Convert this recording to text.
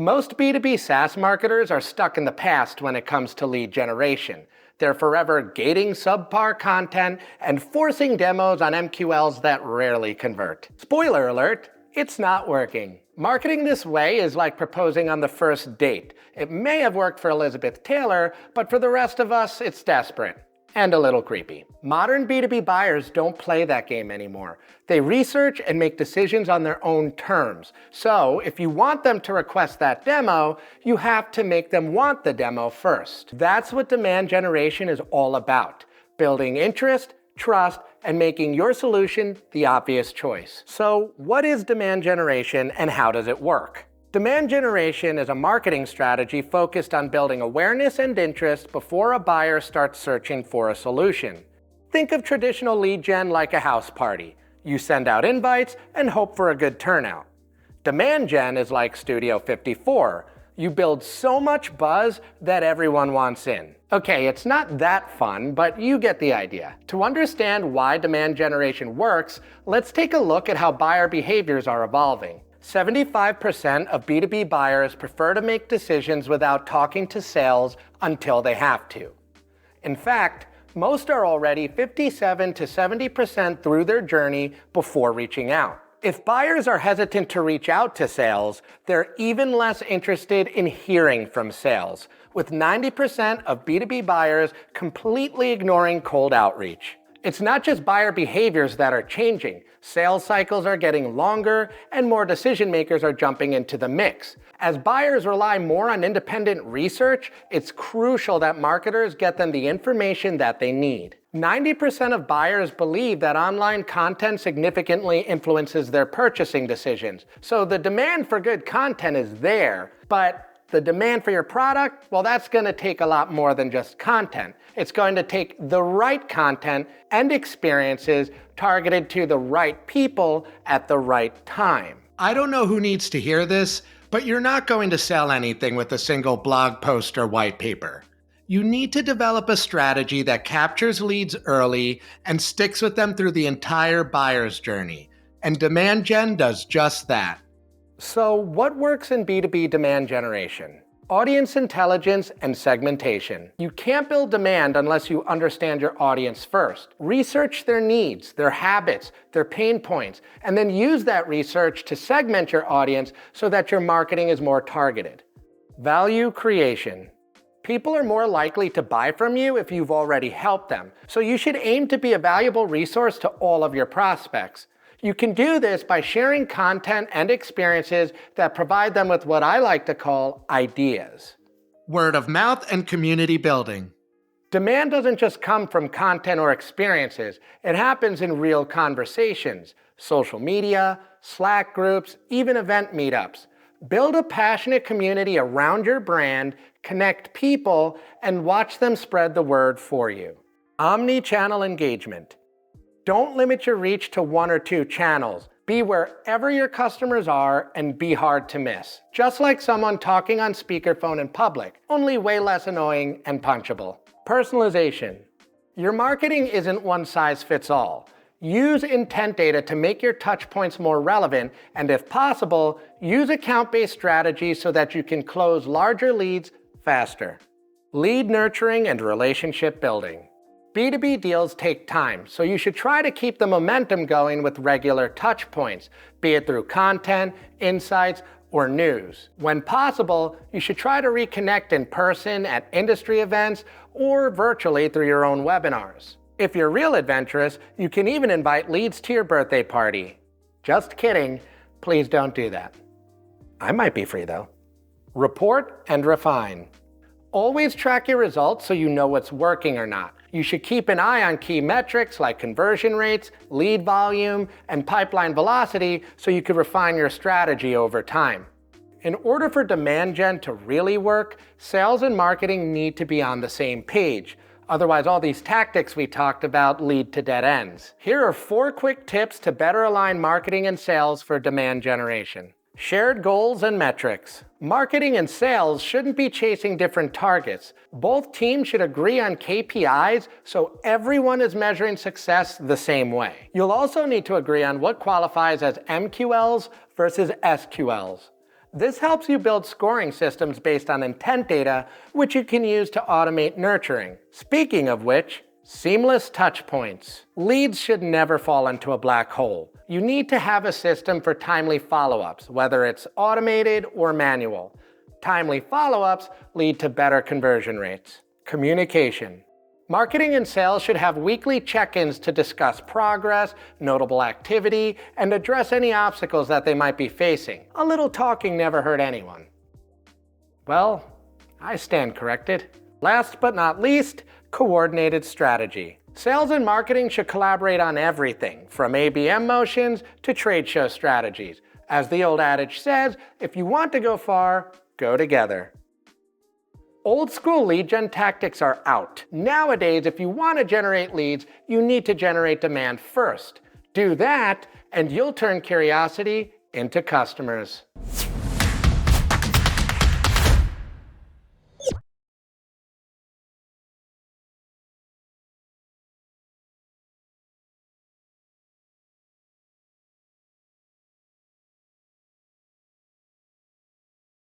Most B2B SaaS marketers are stuck in the past when it comes to lead generation. They're forever gating subpar content and forcing demos on MQLs that rarely convert. Spoiler alert, it's not working. Marketing this way is like proposing on the first date. It may have worked for Elizabeth Taylor, but for the rest of us, it's desperate. And a little creepy. Modern B2B buyers don't play that game anymore. They research and make decisions on their own terms. So if you want them to request that demo, you have to make them want the demo first. That's what demand generation is all about. Building interest, trust, and making your solution the obvious choice. So what is demand generation and how does it work? Demand generation is a marketing strategy focused on building awareness and interest before a buyer starts searching for a solution. Think of traditional lead gen like a house party. You send out invites and hope for a good turnout. Demand gen is like Studio 54. You build so much buzz that everyone wants in. Okay, it's not that fun, but you get the idea. To understand why demand generation works, let's take a look at how buyer behaviors are evolving. 75% of B2B buyers prefer to make decisions without talking to sales until they have to. In fact, most are already 57 to 70% through their journey before reaching out. If buyers are hesitant to reach out to sales, they're even less interested in hearing from sales, with 90% of B2B buyers completely ignoring cold outreach. It's not just buyer behaviors that are changing. Sales cycles are getting longer and more decision makers are jumping into the mix. As buyers rely more on independent research, it's crucial that marketers get them the information that they need. 90% of buyers believe that online content significantly influences their purchasing decisions. So the demand for good content is there, but the demand for your product, well, that's going to take a lot more than just content. It's going to take the right content and experiences targeted to the right people at the right time. I don't know who needs to hear this, but you're not going to sell anything with a single blog post or white paper. You need to develop a strategy that captures leads early and sticks with them through the entire buyer's journey. And Demand Gen does just that. So what works in B2B demand generation? Audience intelligence and segmentation. You can't build demand unless you understand your audience first. Research their needs, their habits, their pain points, and then use that research to segment your audience so that your marketing is more targeted. Value creation. People are more likely to buy from you if you've already helped them, so you should aim to be a valuable resource to all of your prospects. You can do this by sharing content and experiences that provide them with what I like to call ideas. Word of mouth and community building. Demand doesn't just come from content or experiences. It happens in real conversations, social media, Slack groups, even event meetups. Build a passionate community around your brand, connect people, and watch them spread the word for you. Omni-channel engagement. Don't limit your reach to one or two channels. Be wherever your customers are and be hard to miss. Just like someone talking on speakerphone in public, only way less annoying and punchable. Personalization. Your marketing isn't one size fits all. Use intent data to make your touch points more relevant, and if possible, use account-based strategies so that you can close larger leads faster. Lead nurturing and relationship building. B2B deals take time, so you should try to keep the momentum going with regular touch points, be it through content, insights, or news. When possible, you should try to reconnect in person at industry events or virtually through your own webinars. If you're real adventurous, you can even invite leads to your birthday party. Just kidding, please don't do that. I might be free though. Report and refine. Always track your results so you know what's working or not. You should keep an eye on key metrics like conversion rates, lead volume, and pipeline velocity so you can refine your strategy over time. In order for demand gen to really work, sales and marketing need to be on the same page. Otherwise, all these tactics we talked about lead to dead ends. Here are 4 quick tips to better align marketing and sales for demand generation. Shared goals and metrics. Marketing and sales shouldn't be chasing different targets. Both teams should agree on KPIs so everyone is measuring success the same way. You'll also need to agree on what qualifies as MQLs versus SQLs. This helps you build scoring systems based on intent data, which you can use to automate nurturing. Speaking of which, seamless touch points. Leads should never fall into a black hole. You need to have a system for timely follow-ups, whether it's automated or manual. Timely follow-ups lead to better conversion rates. Communication. Marketing and sales should have weekly check-ins to discuss progress, notable activity, and address any obstacles that they might be facing. A little talking never hurt anyone. Well, I stand corrected. Last but not least, coordinated strategy. Sales and marketing should collaborate on everything, from ABM motions to trade show strategies. As the old adage says, if you want to go far, go together. Old school lead gen tactics are out. Nowadays, if you want to generate leads, you need to generate demand first. Do that, and you'll turn curiosity into customers.